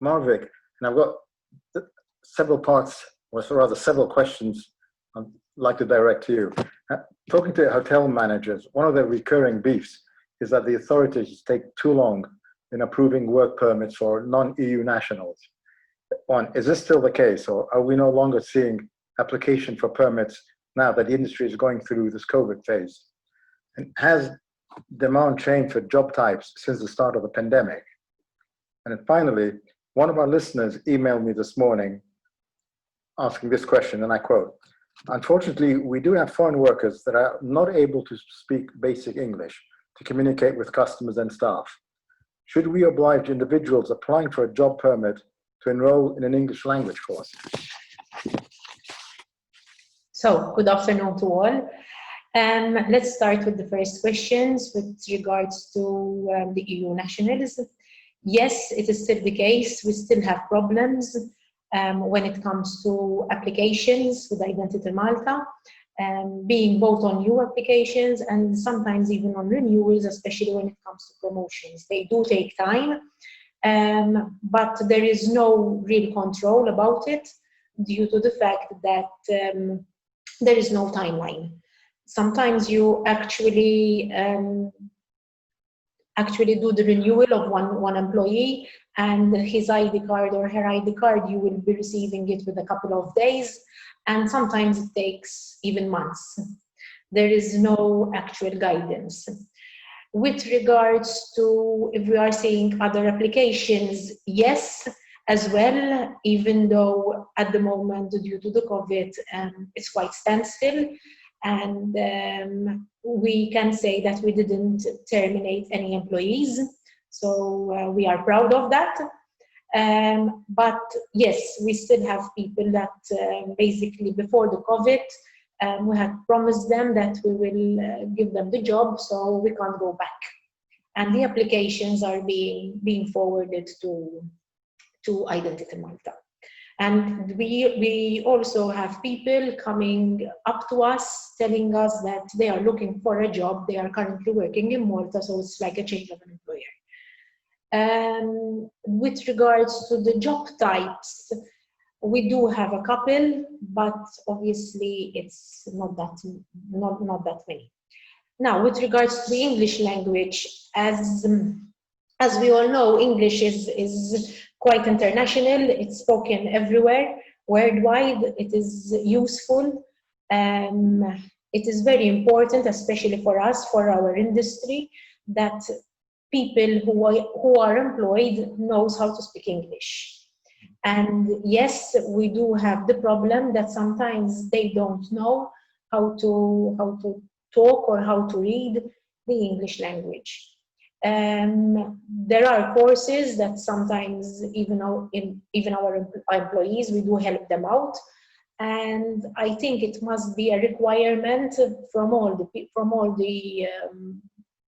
Marvic, and I've got several parts, or rather several questions I'd like to direct to you. Talking to hotel managers, one of their recurring beefs is that the authorities take too long in approving work permits for non-EU nationals. One, is this still the case, or are we no longer seeing application for permits now that the industry is going through this COVID phase? And has demand changed for job types since the start of the pandemic? And then finally, one of our listeners emailed me this morning asking this question, and I quote, "Unfortunately, we do have foreign workers that are not able to speak basic English to communicate with customers and staff. Should we oblige individuals applying for a job permit to enroll in an English language course?" So, good afternoon to all. Let's start with the first questions with regards to the EU nationalism. Yes, it is still the case. We still have problems when it comes to applications with Identity Malta, being both on new applications and sometimes even on renewals, especially when it comes to promotions. They do take time, but there is no real control about it due to the fact that there is no timeline. Sometimes you actually do the renewal of one employee, and his ID card or her ID card, you will be receiving it with a couple of days, and sometimes it takes even months. There is no actual guidance. With regards to if we are seeing other applications, yes, as well, even though at the moment, due to the COVID, it's quite standstill. And we can say that we didn't terminate any employees, so we are proud of that. But yes, we still have people that basically before the COVID, we had promised them that we will give them the job, so we can't go back. And the applications are being forwarded to Identity Malta. And we also have people coming up to us telling us that they are looking for a job. They are currently working in Malta, so it's like a change of an employer. With regards to the job types, we do have a couple, but obviously it's not that many. Now, with regards to the English language, as we all know, English is quite international. It's spoken everywhere, worldwide. It is useful. It is very important, especially for us, for our industry, that people who are employed knows how to speak English. And yes, we do have the problem that sometimes they don't know how to talk or how to read the English language. There are courses that sometimes even our employees, we do help them out, and I think it must be a requirement from all the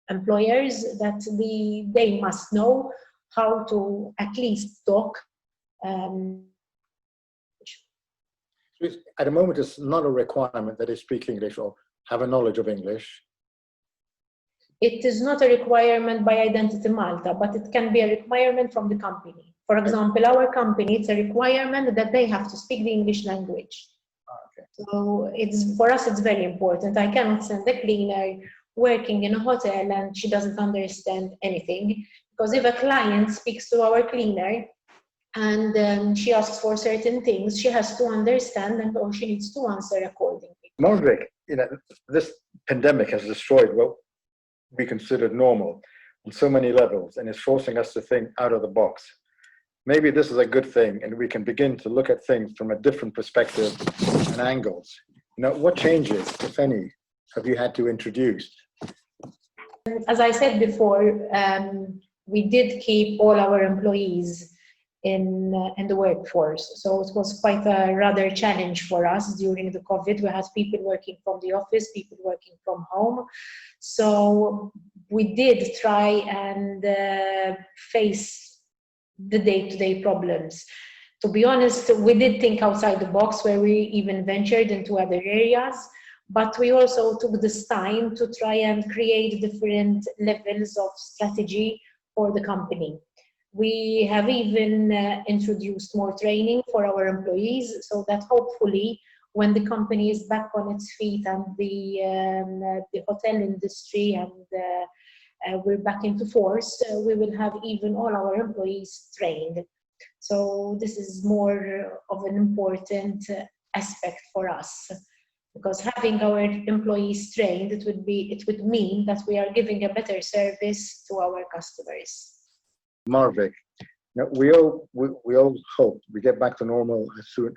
employers that they must know how to at least talk. At the moment, it's not a requirement that they speak English or have a knowledge of English. It is not a requirement by Identity Malta, but it can be a requirement from the company. For example, our company, it's a requirement that they have to speak the English language. Okay. So for us, it's very important. I cannot send a cleaner working in a hotel and she doesn't understand anything. Because if a client speaks to our cleaner and she asks for certain things, she has to understand and or she needs to answer accordingly. Marvic, this pandemic has destroyed what we considered normal on so many levels and is forcing us to think out of the box. Maybe this is a good thing and we can begin to look at things from a different perspective and angles. What changes, if any, have you had to introduce? As I said before, we did keep all our employees in the workforce. So it was quite a rather challenge for us during the COVID. We had people working from the office, people working from home. So we did try and face the day-to-day problems. To be honest, we did think outside the box where we even ventured into other areas, but we also took this time to try and create different levels of strategy for the company. We have even introduced more training for our employees so that hopefully when the company is back on its feet and the hotel industry and we're back into force, we will have even all our employees trained. So this is more of an important aspect for us, because having our employees trained, it would mean that we are giving a better service to our customers. Marvic, we all hope we get back to normal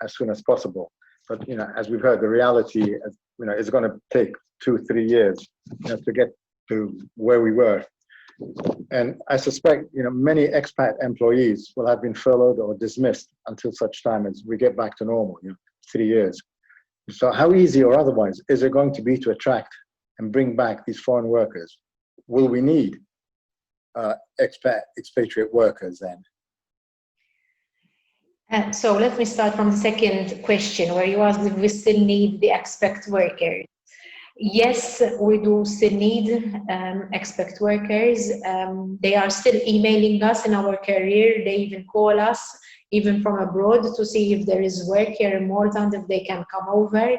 as soon as possible. But as we've heard, the reality is going to take 2-3 years to get to where we were. And I suspect many expat employees will have been furloughed or dismissed until such time as we get back to normal. 3 years. So how easy or otherwise is it going to be to attract and bring back these foreign workers? Will we need expatriate workers then? So let me start from the second question, where you asked if we still need the expat workers. Yes, we do still need expat workers. They are still emailing us in our career. They even call us, even from abroad, to see if there is work here in Malta and if they can come over.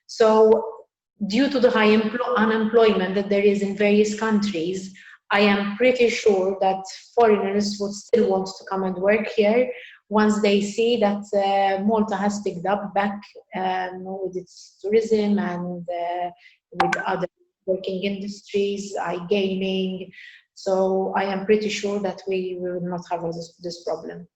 So due to the high unemployment that there is in various countries, I am pretty sure that foreigners would still want to come and work here once they see that Malta has picked up back with its tourism and with other working industries, iGaming. So I am pretty sure that we will not have this problem.